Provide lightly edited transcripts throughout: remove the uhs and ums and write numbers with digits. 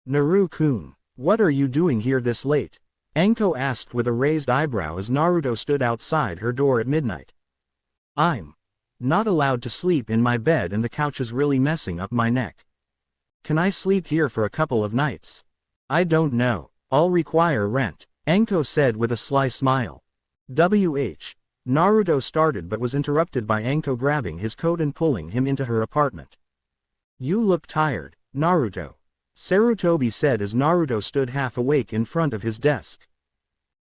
Naru-kun, what are you doing here this late? Anko asked with a raised eyebrow as Naruto stood outside her door at midnight. I'm not allowed to sleep in my bed and the couch is really messing up my neck. Can I sleep here for a couple of nights? I don't know. I'll require rent, Anko said with a sly smile. Naruto started but was interrupted by Anko grabbing his coat and pulling him into her apartment. You look tired, Naruto, Sarutobi said as Naruto stood half awake in front of his desk.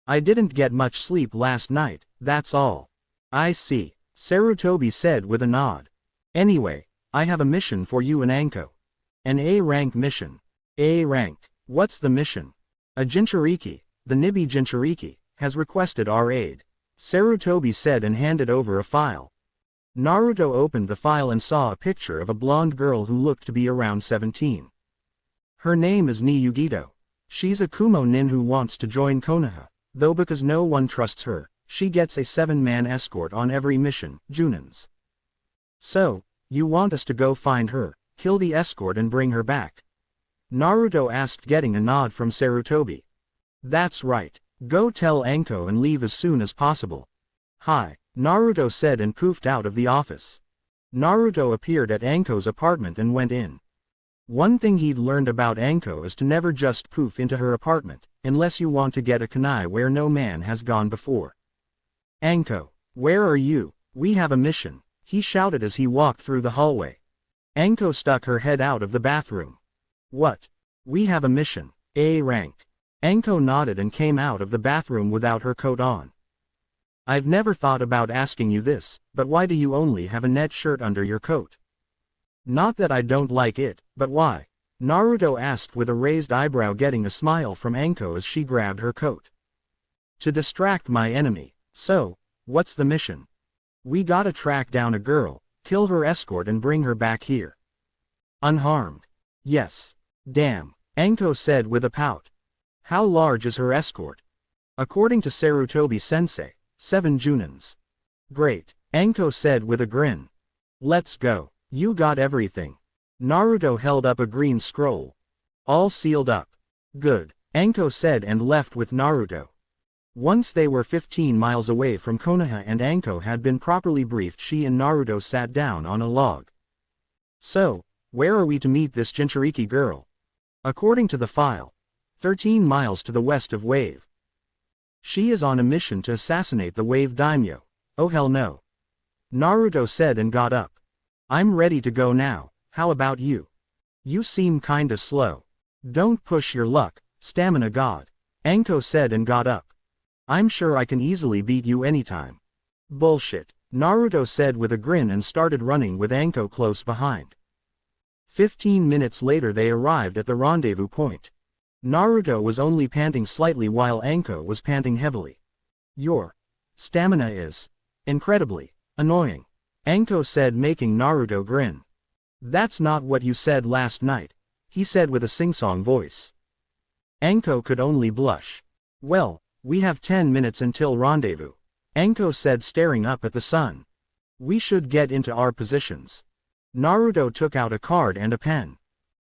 I didn't get much sleep last night, that's all. I see, Sarutobi said with a nod. Anyway, I have a mission for you and Anko. An A-rank mission. A rank. What's the mission? A Jinchuriki, the Nibi Jinchuriki, has requested our aid, Sarutobi said and handed over a file. Naruto opened the file and saw a picture of a blonde girl who looked to be around 17. Her name is Ni Yugito. She's a Kumo nin who wants to join Konoha, though because no one trusts her, she gets a 7-man escort on every mission, Junins. So, you want us to go find her, kill the escort and bring her back? Naruto asked, getting a nod from Sarutobi. That's right. Go tell Anko and leave as soon as possible. Hi, Naruto said and poofed out of the office. Naruto appeared at Anko's apartment and went in. One thing he'd learned about Anko is to never just poof into her apartment, unless you want to get a kunai where no man has gone before. Anko, where are you? We have a mission, he shouted as he walked through the hallway. Anko stuck her head out of the bathroom. What? We have a mission, A rank. Anko nodded and came out of the bathroom without her coat on. I've never thought about asking you this, but why do you only have a net shirt under your coat? Not that I don't like it, but why? Naruto asked with a raised eyebrow, getting a smile from Anko as she grabbed her coat. To distract my enemy. So, what's the mission? We gotta track down a girl, kill her escort and bring her back here. Unharmed. Yes. Damn, Anko said with a pout. How large is her escort? According to Sarutobi-sensei, 7 junins. Great, Anko said with a grin. Let's go, you got everything. Naruto held up a green scroll. All sealed up. Good, Anko said and left with Naruto. Once they were 15 miles away from Konoha and Anko had been properly briefed, she and Naruto sat down on a log. So, where are we to meet this Jinchuriki girl? According to the file, 13 miles to the west of Wave. She is on a mission to assassinate the Wave daimyo. Oh hell no. Naruto said and got up. I'm ready to go now, how about you? You seem kinda slow. Don't push your luck, stamina god, Anko said and got up. I'm sure I can easily beat you anytime. Bullshit, Naruto said with a grin and started running with Anko close behind. 15 minutes later they arrived at the rendezvous point. Naruto was only panting slightly while Anko was panting heavily. Your stamina is incredibly annoying, Anko said, making Naruto grin. That's not what you said last night, he said with a sing-song voice. Anko could only blush. Well, we have 10 minutes until rendezvous, Anko said, staring up at the sun. We should get into our positions. Naruto took out a card and a pen.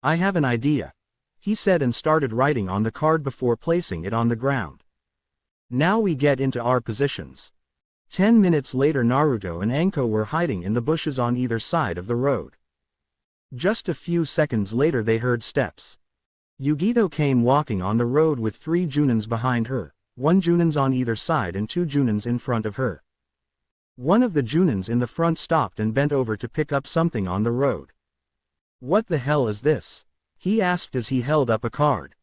I have an idea, he said and started writing on the card before placing it on the ground. Now we get into our positions. 10 minutes later Naruto and Anko were hiding in the bushes on either side of the road. Just a few seconds later they heard steps. Yugito came walking on the road with 3 junins behind her, 1 junins on either side and 2 junins in front of her. One of the junins in the front stopped and bent over to pick up something on the road. What the hell is this? He asked as he held up a card.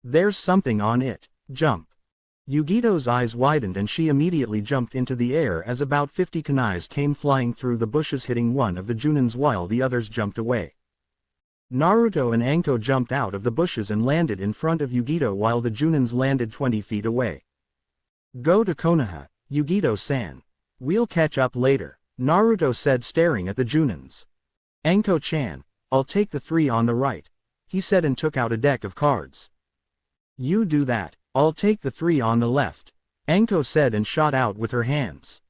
There's something on it, jump. Yugito's eyes widened and she immediately jumped into the air as about 50 kunais came flying through the bushes, hitting one of the junins while the others jumped away. Naruto and Anko jumped out of the bushes and landed in front of Yugito while the junins landed 20 feet away. Go to Konoha, Yugito-san. We'll catch up later, Naruto said, staring at the junins. Anko-chan, I'll take the 3 on the right, he said and took out a deck of cards. You do that, I'll take the 3 on the left, Anko said and shot out with her hands.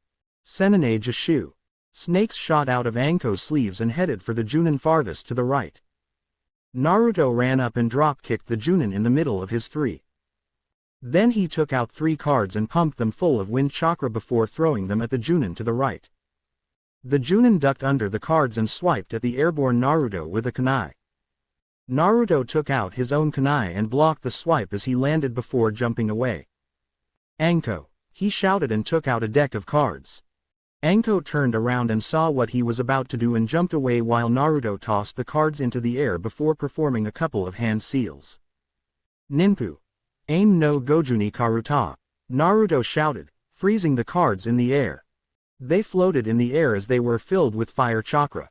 Senone Jishu. Snakes shot out of Anko's sleeves and headed for the junin farthest to the right. Naruto ran up and drop-kicked the Junin in the middle of his three. Then he took out 3 cards and pumped them full of wind chakra before throwing them at the Junin to the right. The Junin ducked under the cards and swiped at the airborne Naruto with a kunai. Naruto took out his own kunai and blocked the swipe as he landed before jumping away. Anko, he shouted and took out a deck of cards. Anko turned around and saw what he was about to do and jumped away while Naruto tossed the cards into the air before performing a couple of hand seals. Ninpu. Aim no Gojuni Karuta. Naruto shouted, freezing the cards in the air. They floated in the air as they were filled with fire chakra.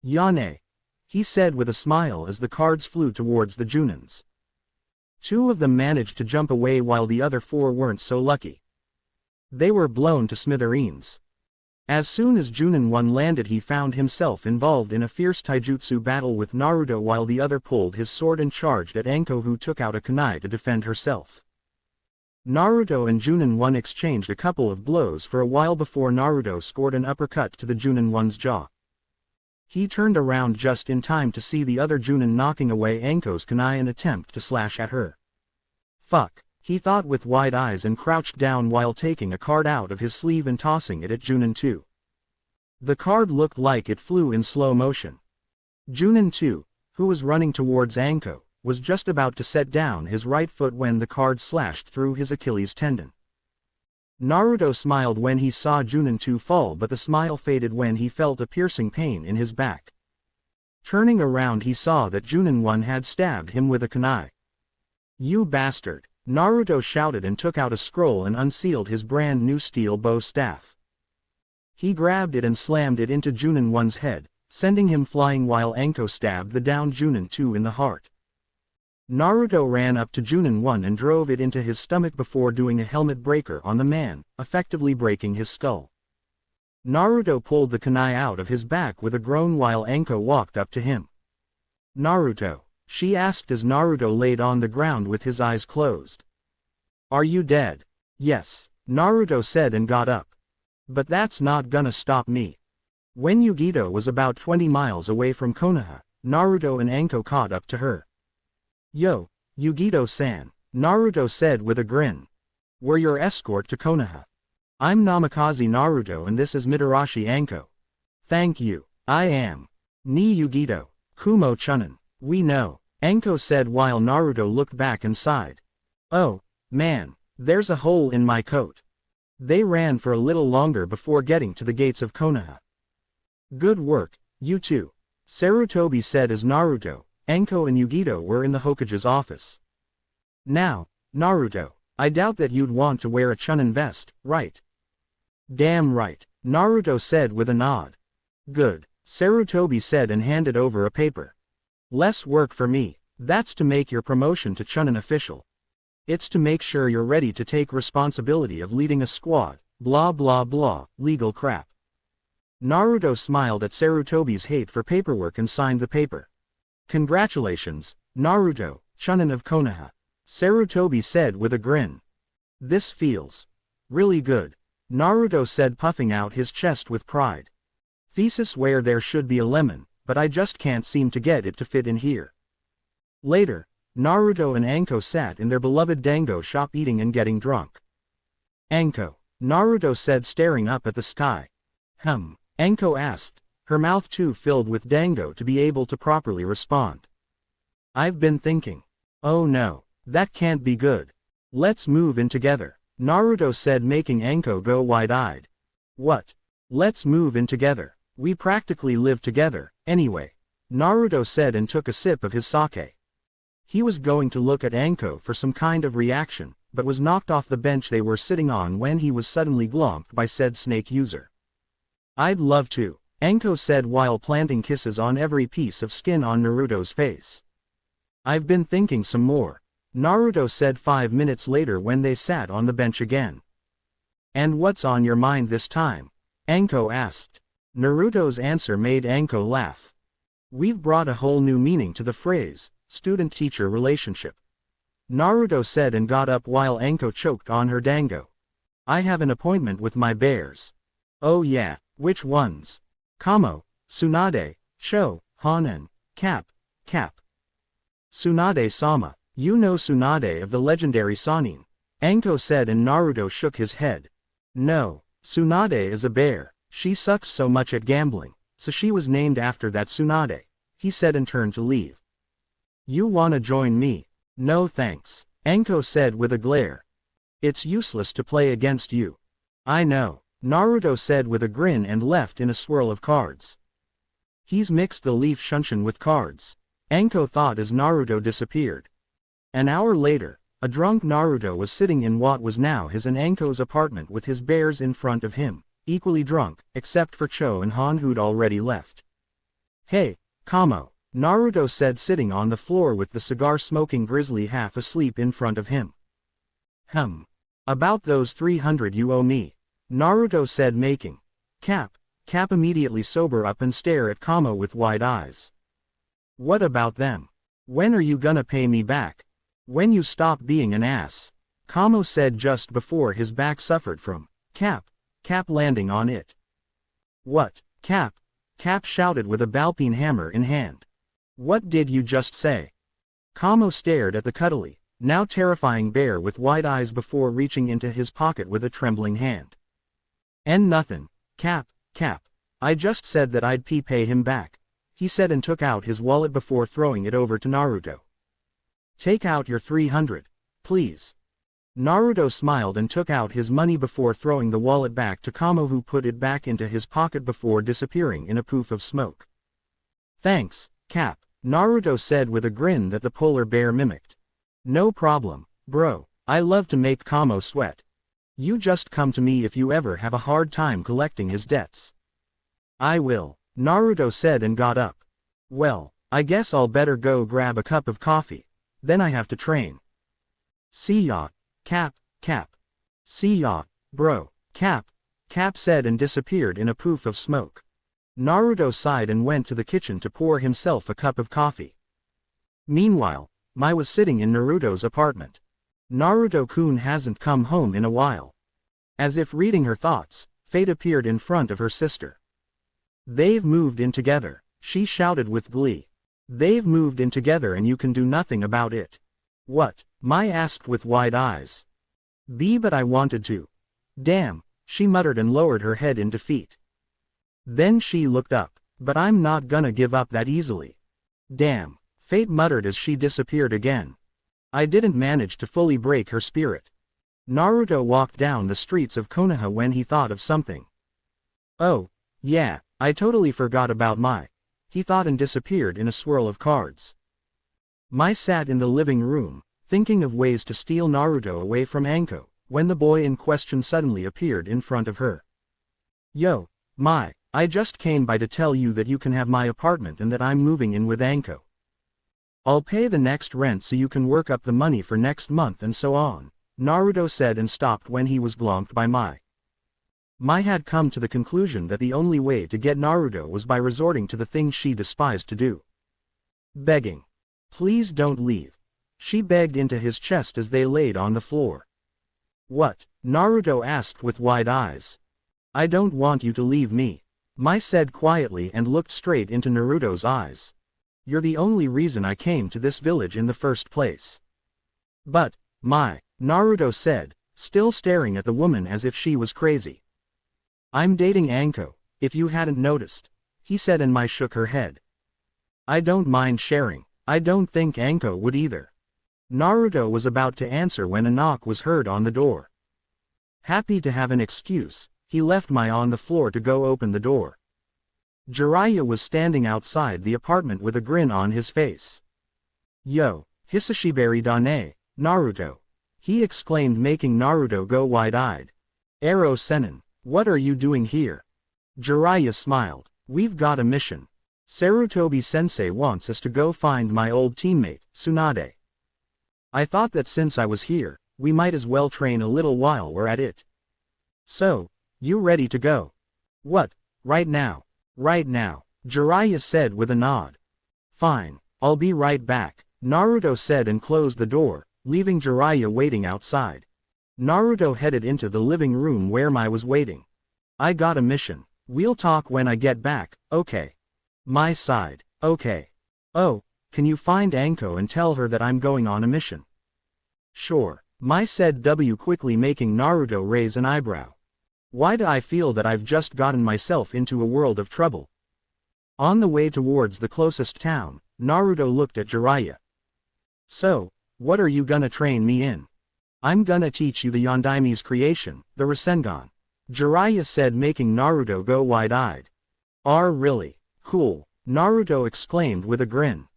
Yane. He said with a smile as the cards flew towards the Junins. 2 of them managed to jump away while the other 4 weren't so lucky. They were blown to smithereens. As soon as Junin 1 landed, he found himself involved in a fierce taijutsu battle with Naruto while the other pulled his sword and charged at Anko, who took out a kunai to defend herself. Naruto and Junin 1 exchanged a couple of blows for a while before Naruto scored an uppercut to the Junin 1's jaw. He turned around just in time to see the other Junin knocking away Anko's kunai and attempt to slash at her. Fuck, he thought with wide eyes and crouched down while taking a card out of his sleeve and tossing it at Junin 2. The card looked like it flew in slow motion. Junin 2, who was running towards Anko, was just about to set down his right foot when the card slashed through his Achilles tendon. Naruto smiled when he saw Junin 2 fall, but the smile faded when he felt a piercing pain in his back. Turning around, he saw that Junin 1 had stabbed him with a kunai. You bastard! Naruto shouted and took out a scroll and unsealed his brand new steel bow staff. He grabbed it and slammed it into Junin 1's head, sending him flying while Anko stabbed the downed Junin 2 in the heart. Naruto ran up to Junin 1 and drove it into his stomach before doing a helmet breaker on the man, effectively breaking his skull. Naruto pulled the kunai out of his back with a groan while Anko walked up to him. Naruto, she asked as Naruto laid on the ground with his eyes closed. Are you dead? Yes, Naruto said and got up. But that's not gonna stop me. When Yugito was about 20 miles away from Konoha, Naruto and Anko caught up to her. Yo, Yugito-san, Naruto said with a grin. We're your escort to Konoha. I'm Namikaze Naruto and this is Mitarashi Anko. Thank you, I am. Ni Yugito, Kumo Chunin, we know, Anko said while Naruto looked back and sighed. Oh, man, there's a hole in my coat. They ran for a little longer before getting to the gates of Konoha. Good work, you two, Sarutobi said as Naruto, Anko and Yugito were in the Hokage's office. Now, Naruto, I doubt that you'd want to wear a Chunin vest, right? Damn right, Naruto said with a nod. Good, Sarutobi said and handed over a paper. Less work for me, that's to make your promotion to Chunin official. It's to make sure you're ready to take responsibility of leading a squad, blah blah blah, legal crap. Naruto smiled at Sarutobi's hate for paperwork and signed the paper. Congratulations, Naruto, Chunin of Konoha, Sarutobi said with a grin. This feels really good, Naruto said, puffing out his chest with pride. Thesis where there should be a lemon, but I just can't seem to get it to fit in here. Later, Naruto and Anko sat in their beloved dango shop eating and getting drunk. Anko, Naruto said staring up at the sky. Anko asked, her mouth too filled with dango to be able to properly respond. I've been thinking. Oh no, that can't be good. Let's move in together, Naruto said, making Anko go wide-eyed. What? Let's move in together? We practically live together, anyway, Naruto said and took a sip of his sake. He was going to look at Anko for some kind of reaction, but was knocked off the bench they were sitting on when he was suddenly glomped by said snake user. I'd love to, Anko said while planting kisses on every piece of skin on Naruto's face. I've been thinking some more, Naruto said 5 minutes later when they sat on the bench again. And what's on your mind this time? Anko asked. Naruto's answer made Anko laugh. We've brought a whole new meaning to the phrase, student-teacher relationship, Naruto said and got up while Anko choked on her dango. I have an appointment with my bears. Oh yeah, which ones? Kamo, Tsunade, Sho, Hanen, Cap, Cap. Tsunade-sama, you know Tsunade of the legendary Sannin. Anko said and Naruto shook his head. No, Tsunade is a bear, she sucks so much at gambling, so she was named after that Tsunade, he said and turned to leave. You wanna join me? No thanks, Anko said with a glare. It's useless to play against you. I know, Naruto said with a grin and left in a swirl of cards. He's mixed the leaf shunshin with cards, Anko thought as Naruto disappeared. An hour later, a drunk Naruto was sitting in what was now his and Anko's apartment with his bears in front of him, equally drunk, except for Cho and Han who'd already left. Hey, Kamo, Naruto said sitting on the floor with the cigar-smoking grizzly half asleep in front of him. About those 300 you owe me, Naruto said making Cap immediately sober up and stare at Kamo with wide eyes. What about them? When are you gonna pay me back? When you stop being an ass, Kamo said just before his back suffered from Cap landing on it. What, Cap? Cap shouted with a balpine hammer in hand. What did you just say? Kamo stared at the cuddly, now terrifying bear with wide eyes before reaching into his pocket with a trembling hand. And nothing, Cap, I just said that I'd pay him back, he said and took out his wallet before throwing it over to Naruto. Take out your 300, please. Naruto smiled and took out his money before throwing the wallet back to Kamo who put it back into his pocket before disappearing in a poof of smoke. Thanks, Cap, Naruto said with a grin that the polar bear mimicked. No problem, bro, I love to make Kamo sweat. You just come to me if you ever have a hard time collecting his debts. I will, Naruto said and got up. Well, I guess I'll better go grab a cup of coffee. Then I have to train. See ya, Cap. See ya, bro, Cap said and disappeared in a poof of smoke. Naruto sighed and went to the kitchen to pour himself a cup of coffee. Meanwhile, Mai was sitting in Naruto's apartment. Naruto-kun hasn't come home in a while. As if reading her thoughts, fate appeared in front of her sister. They've moved in together, she shouted with glee. They've moved in together and you can do nothing about it. What? Mai asked with wide eyes. But I wanted to. Damn, she muttered and lowered her head in defeat. Then she looked up, but I'm not gonna give up that easily. Damn, fate muttered as she disappeared again. I didn't manage to fully break her spirit. Naruto walked down the streets of Konoha when he thought of something. Oh, yeah, I totally forgot about Mai. He thought and disappeared in a swirl of cards. Mai sat in the living room, thinking of ways to steal Naruto away from Anko, when the boy in question suddenly appeared in front of her. Yo, Mai, I just came by to tell you that you can have my apartment and that I'm moving in with Anko. I'll pay the next rent so you can work up the money for next month and so on, Naruto said and stopped when he was blocked by Mai. Mai had come to the conclusion that the only way to get Naruto was by resorting to the thing she despised to do. Begging. Please don't leave. She begged into his chest as they laid on the floor. What? Naruto asked with wide eyes. I don't want you to leave me, Mai said quietly and looked straight into Naruto's eyes. You're the only reason I came to this village in the first place. But, Mai, Naruto said, still staring at the woman as if she was crazy. I'm dating Anko, if you hadn't noticed, he said and Mai shook her head. I don't mind sharing, I don't think Anko would either. Naruto was about to answer when a knock was heard on the door. Happy to have an excuse, he left Mai on the floor to go open the door. Jiraiya was standing outside the apartment with a grin on his face. Yo, Hisashibari dane, Naruto, he exclaimed making Naruto go wide-eyed. Ero Sennin. What are you doing here? Jiraiya smiled. We've got a mission. Sarutobi-sensei wants us to go find my old teammate, Tsunade. I thought that since I was here, we might as well train a little while we're at it. So, you ready to go? What, right now? Right now, Jiraiya said with a nod. Fine, I'll be right back, Naruto said and closed the door, leaving Jiraiya waiting outside. Naruto headed into the living room where Mai was waiting. I got a mission. We'll talk when I get back, okay? Mai sighed. Okay. Oh, Can you find Anko and tell her that I'm going on a mission? Sure. Mai said W, quickly making Naruto raise an eyebrow. Why do I feel that I've just gotten myself into a world of trouble? On the way towards the closest town, Naruto looked at Jiraiya. So, what are you gonna train me in? I'm gonna teach you the Yondaime's creation, the Rasengan. Jiraiya said, making Naruto go wide-eyed. Really? Cool, Naruto exclaimed with a grin.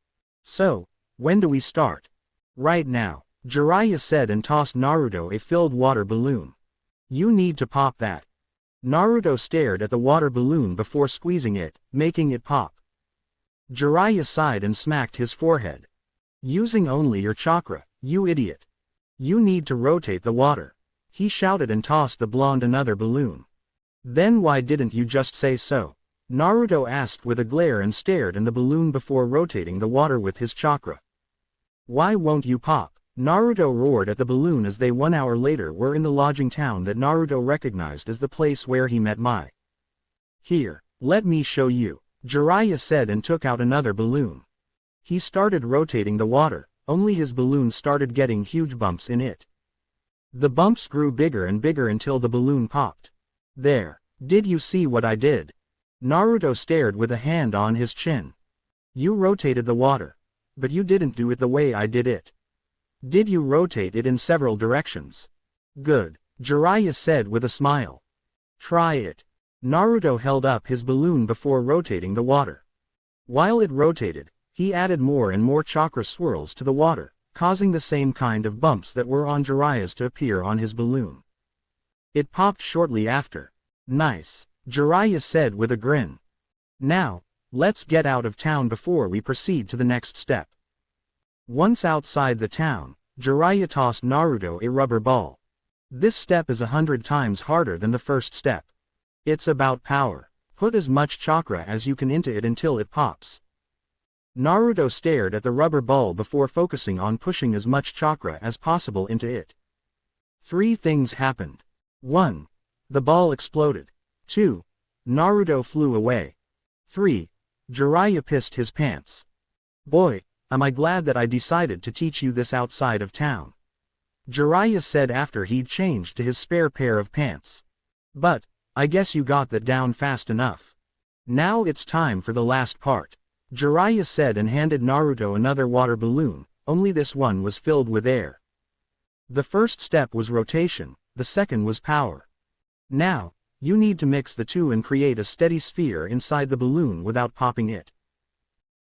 So, when do we start? Right now, Jiraiya said and tossed Naruto a filled water balloon. You need to pop that. Naruto stared at the water balloon before squeezing it, making it pop. Jiraiya sighed and smacked his forehead. Using only your chakra, you idiot. You need to rotate the water. He shouted and tossed the blonde another balloon. Then why didn't you just say so? Naruto asked with a glare and stared in the balloon before rotating the water with his chakra. Why won't you pop? Naruto roared at the balloon as they 1 hour later were in the lodging town that Naruto recognized as the place where he met Mai. Here, let me show you, Jiraiya said and took out another balloon. He started rotating the water, only his balloon started getting huge bumps in it. The bumps grew bigger and bigger until the balloon popped. There, did you see what I did? Naruto stared with a hand on his chin. You rotated the water. But you didn't do it the way I did it. Did you rotate it in several directions? Good, Jiraiya said with a smile. Try it. Naruto held up his balloon before rotating the water. While it rotated, he added more and more chakra swirls to the water, causing the same kind of bumps that were on Jiraiya's to appear on his balloon. It popped shortly after. Nice, Jiraiya said with a grin. Now, let's get out of town before we proceed to the next step. Once outside the town, Jiraiya tossed Naruto a rubber ball. This step is 100 times harder than the first step. It's about power. Put as much chakra as you can into it until it pops. Naruto stared at the rubber ball before focusing on pushing as much chakra as possible into it. 3 things happened. 1. The ball exploded. 2. Naruto flew away. 3. Jiraiya pissed his pants. Boy, am I glad that I decided to teach you this outside of town. Jiraiya said after he'd changed to his spare pair of pants. But, I guess you got that down fast enough. Now it's time for the last part. Jiraiya said and handed Naruto another water balloon, only this one was filled with air. The first step was rotation, the second was power. Now, you need to mix the two and create a steady sphere inside the balloon without popping it.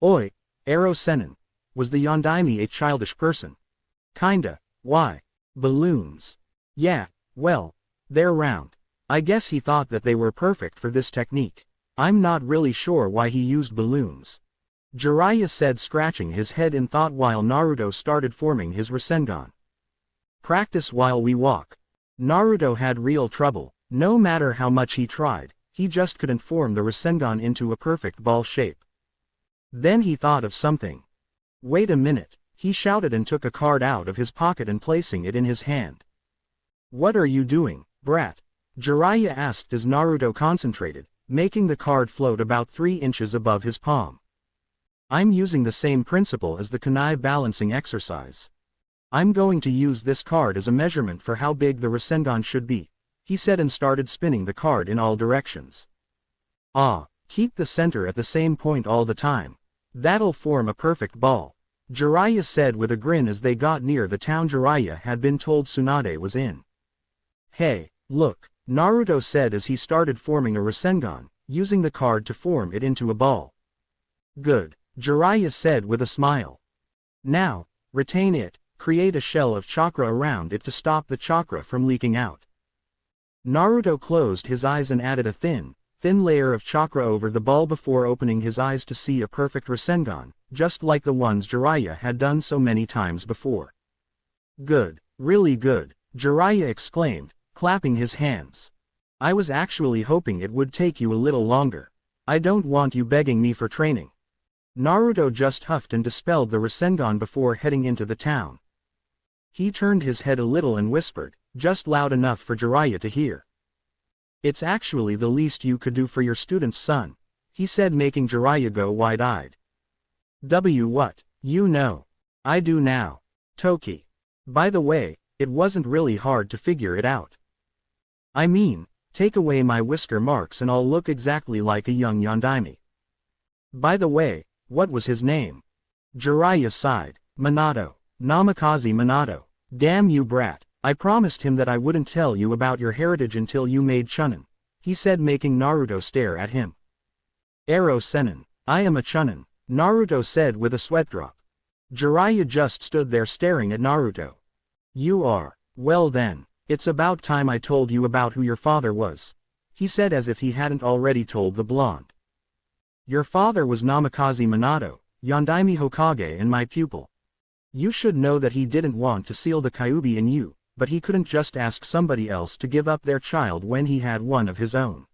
Oi, Ero Sennin. Was the Yondaime a childish person? Kinda. Why? Balloons. Yeah, well, they're round. I guess he thought that they were perfect for this technique. I'm not really sure why he used balloons. Jiraiya said, scratching his head in thought while Naruto started forming his Rasengan. Practice while we walk. Naruto had real trouble. No matter how much he tried, he just couldn't form the Rasengan into a perfect ball shape. Then he thought of something. Wait a minute, he shouted and took a card out of his pocket and placing it in his hand. What are you doing, brat? Jiraiya asked as Naruto concentrated, making the card float about 3 inches above his palm. I'm using the same principle as the kunai balancing exercise. I'm going to use this card as a measurement for how big the Rasengan should be, he said and started spinning the card in all directions. Keep the center at the same point all the time. That'll form a perfect ball, Jiraiya said with a grin as they got near the town Jiraiya had been told Tsunade was in. Hey, look, Naruto said as he started forming a Rasengan, using the card to form it into a ball. Good, Jiraiya said with a smile. Now, retain it, create a shell of chakra around it to stop the chakra from leaking out. Naruto closed his eyes and added a thin layer of chakra over the ball before opening his eyes to see a perfect Rasengan, just like the ones Jiraiya had done so many times before. Good, really good, Jiraiya exclaimed, clapping his hands. I was actually hoping it would take you a little longer. I don't want you begging me for training. Naruto just huffed and dispelled the Rasengan before heading into the town. He turned his head a little and whispered, just loud enough for Jiraiya to hear. It's actually the least you could do for your student's son, he said, making Jiraiya go wide-eyed. What? You know. I do now. Toki. By the way, it wasn't really hard to figure it out. I mean, take away my whisker marks and I'll look exactly like a young Yondaime. By the way, what was his name? Jiraiya sighed. Minato. Namikaze Minato. Damn you brat, I promised him that I wouldn't tell you about your heritage until you made Chunin, he said, making Naruto stare at him. Ero Sennin. I am a Chunin, Naruto said with a sweat drop. Jiraiya just stood there staring at Naruto. You are. Well then, it's about time I told you about who your father was, he said as if he hadn't already told the blonde. Your father was Namikaze Minato, Yondaime Hokage and my pupil. You should know that he didn't want to seal the Kyuubi in you, but he couldn't just ask somebody else to give up their child when he had one of his own.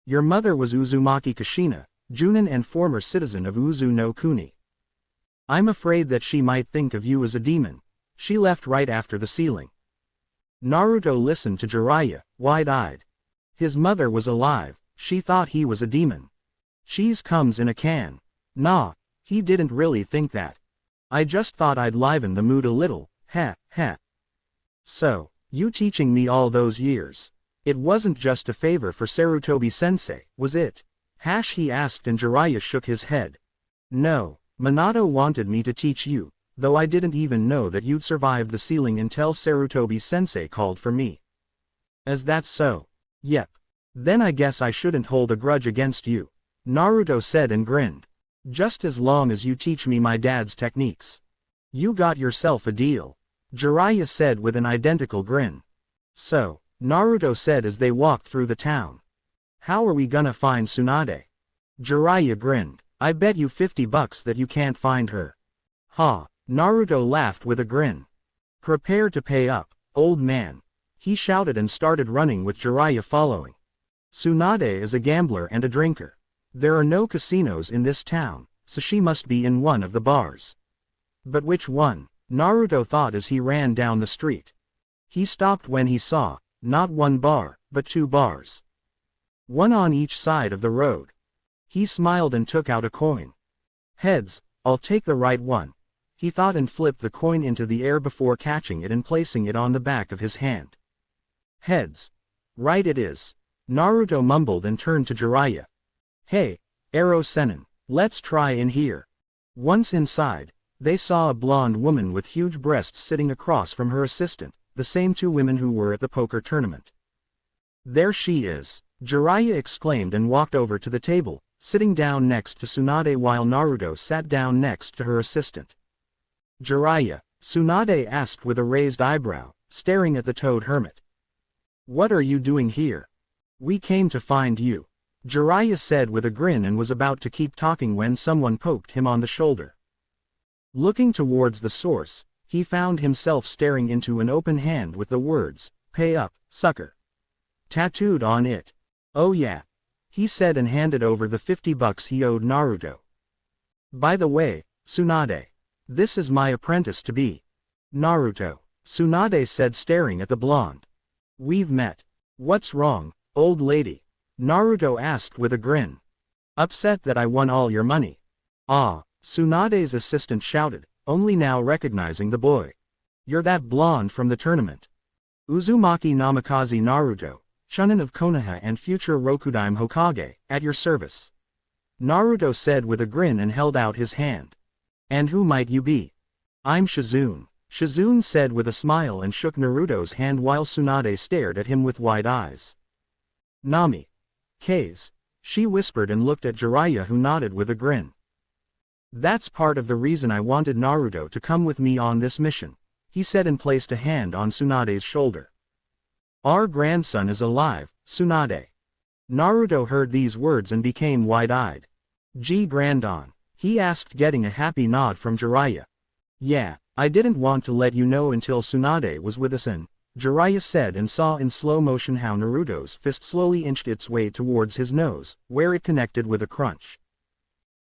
Your mother was Uzumaki Kushina, Junin and former citizen of Uzu no Kuni. I'm afraid that she might think of you as a demon. She left right after the sealing. Naruto listened to Jiraiya, wide-eyed. His mother was alive, she thought he was a demon. Cheese comes in a can. Nah, he didn't really think that. I just thought I'd liven the mood a little, heh, heh. So, you teaching me all those years. It wasn't just a favor for Sarutobi-sensei, was it? He asked and Jiraiya shook his head. No, Minato wanted me to teach you, though I didn't even know that you'd survived the sealing until Sarutobi-sensei called for me. Is that so? Yep. Then I guess I shouldn't hold a grudge against you, Naruto said and grinned. Just as long as you teach me my dad's techniques. You got yourself a deal, Jiraiya said with an identical grin. So, Naruto said as they walked through the town. How are we gonna find Tsunade? Jiraiya grinned. I bet you $50 that you can't find her. Ha, Naruto laughed with a grin. Prepare to pay up, old man, he shouted and started running with Jiraiya following. Tsunade is a gambler and a drinker. There are no casinos in this town, so she must be in one of the bars. But which one? Naruto thought as he ran down the street. He stopped when he saw, not one bar, but two bars. One on each side of the road. He smiled and took out a coin. Heads, I'll take the right one, he thought and flipped the coin into the air before catching it and placing it on the back of his hand. Heads. Right it is. Naruto mumbled and turned to Jiraiya. Hey, Ero Sennin, let's try in here. Once inside, they saw a blonde woman with huge breasts sitting across from her assistant, the same two women who were at the poker tournament. There she is, Jiraiya exclaimed and walked over to the table, sitting down next to Tsunade while Naruto sat down next to her assistant. Jiraiya, Tsunade asked with a raised eyebrow, staring at the toad hermit. What are you doing here? We came to find you, Jiraiya said with a grin and was about to keep talking when someone poked him on the shoulder. Looking towards the source, he found himself staring into an open hand with the words, "Pay up, sucker," tattooed on it. Oh yeah, he said and handed over the $50 he owed Naruto. By the way, Tsunade, this is my apprentice-to-be. Naruto, Tsunade said staring at the blonde. We've met. What's wrong, old lady? Naruto asked with a grin. Upset that I won all your money. Ah, Tsunade's assistant shouted, only now recognizing the boy. You're that blonde from the tournament. Uzumaki Namikaze Naruto, Chunin of Konoha and future Rokudaime Hokage, at your service. Naruto said with a grin and held out his hand. And who might you be? I'm Shizune, Shizune said with a smile and shook Naruto's hand while Tsunade stared at him with wide eyes. Nami. K's, she whispered and looked at Jiraiya who nodded with a grin. That's part of the reason I wanted Naruto to come with me on this mission, he said and placed a hand on Tsunade's shoulder. Our grandson is alive, Tsunade. Naruto heard these words and became wide-eyed. Grandon, he asked getting a happy nod from Jiraiya. Yeah, I didn't want to let you know until Tsunade was with us and, Jiraiya said and saw in slow motion how Naruto's fist slowly inched its way towards his nose, where it connected with a crunch.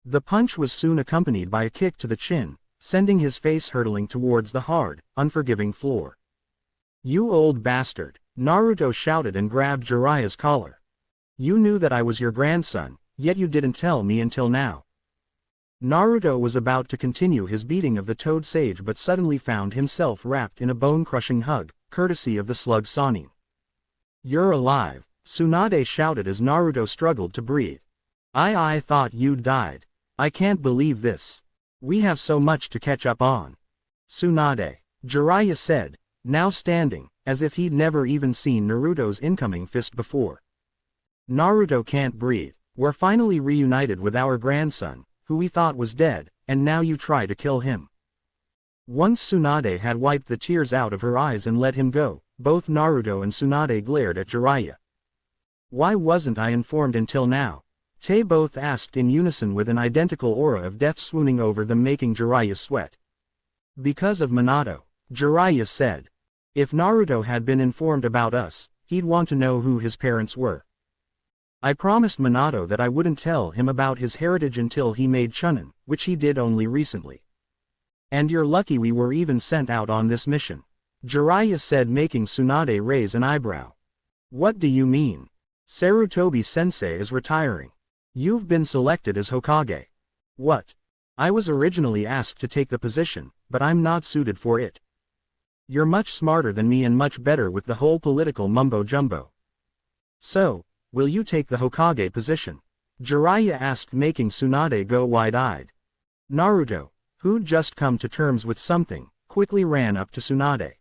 The punch was soon accompanied by a kick to the chin, sending his face hurtling towards the hard, unforgiving floor. You old bastard, Naruto shouted and grabbed Jiraiya's collar. You knew that I was your grandson, yet you didn't tell me until now. Naruto was about to continue his beating of the Toad Sage but suddenly found himself wrapped in a bone-crushing hug, courtesy of the slug Sanin. "You're alive," Tsunade shouted as Naruto struggled to breathe. I thought you'd died. I can't believe this. We have so much to catch up on." "Tsunade," Jiraiya said, now standing, as if he'd never even seen Naruto's incoming fist before. "Naruto can't breathe. We're finally reunited with our grandson, who we thought was dead, and now you try to kill him." Once Tsunade had wiped the tears out of her eyes and let him go, both Naruto and Tsunade glared at Jiraiya. "Why wasn't I informed until now?" They both asked in unison with an identical aura of death swooning over them, making Jiraiya sweat. "Because of Minato," Jiraiya said. "If Naruto had been informed about us, he'd want to know who his parents were. I promised Minato that I wouldn't tell him about his heritage until he made Chunin, which he did only recently. And you're lucky we were even sent out on this mission," Jiraiya said, making Tsunade raise an eyebrow. "What do you mean? Sarutobi-sensei is retiring. You've been selected as Hokage." "What? I was originally asked to take the position, but I'm not suited for it. You're much smarter than me and much better with the whole political mumbo-jumbo. So, will you take the Hokage position?" Jiraiya asked, making Tsunade go wide-eyed. Naruto, who'd just come to terms with something, quickly ran up to Tsunade.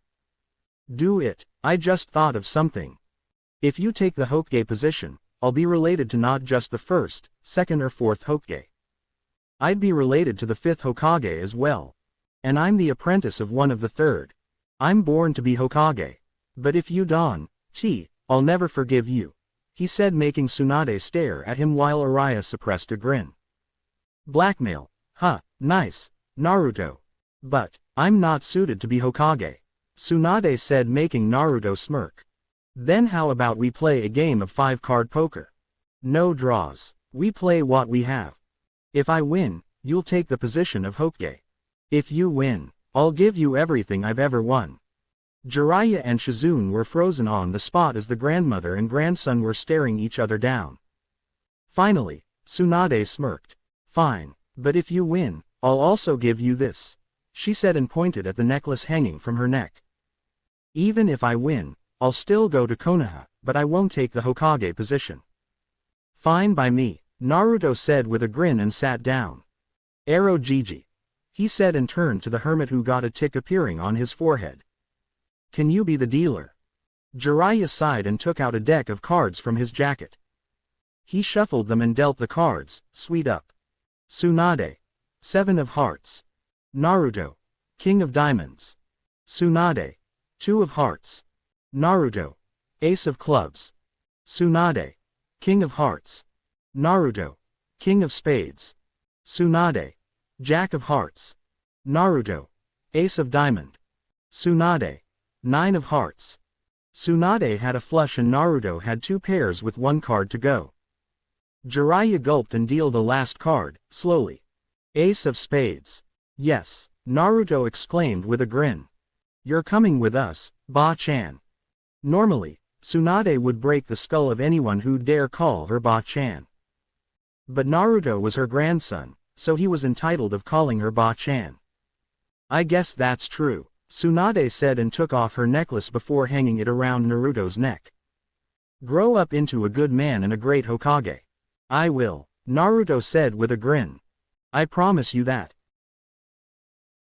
"Do it. I just thought of something. If you take the Hokage position, I'll be related to not just the first, second or fourth Hokage. I'd be related to the fifth Hokage as well. And I'm the apprentice of one of the third. I'm born to be Hokage. But if you don't, I'll never forgive you," he said, making Tsunade stare at him while Araya suppressed a grin. "Blackmail? Huh, nice, Naruto. But, I'm not suited to be Hokage," Tsunade said, making Naruto smirk. "Then how about we play a game of 5-card poker? No draws. We play what we have. If I win, you'll take the position of Hokage. If you win, I'll give you everything I've ever won." Jiraiya and Shizune were frozen on the spot as the grandmother and grandson were staring each other down. Finally, Tsunade smirked. "Fine, but if you win, I'll also give you this," she said and pointed at the necklace hanging from her neck. "Even if I win, I'll still go to Konoha, but I won't take the Hokage position." "Fine by me," Naruto said with a grin and sat down. "Aro Gigi," he said and turned to the hermit, who got a tick appearing on his forehead. "Can you be the dealer?" Jiraiya sighed and took out a deck of cards from his jacket. He shuffled them and dealt the cards, sweet up. Tsunade. 7 of Hearts. Naruto. King of Diamonds. Tsunade. 2 of Hearts. Naruto. Ace of Clubs. Tsunade. King of Hearts. Naruto. King of Spades. Tsunade. Jack of Hearts. Naruto. Ace of Diamond. Tsunade. 9 of Hearts. Tsunade had a flush and Naruto had 2 pairs with 1 card to go. Jiraiya gulped and dealt the last card, slowly. Ace of Spades. "Yes," Naruto exclaimed with a grin. "You're coming with us, Ba-chan." Normally, Tsunade would break the skull of anyone who'd dare call her Ba-chan. But Naruto was her grandson, so he was entitled of calling her Ba-chan. "I guess that's true," Tsunade said and took off her necklace before hanging it around Naruto's neck. "Grow up into a good man and a great Hokage." "I will," Naruto said with a grin. "I promise you that."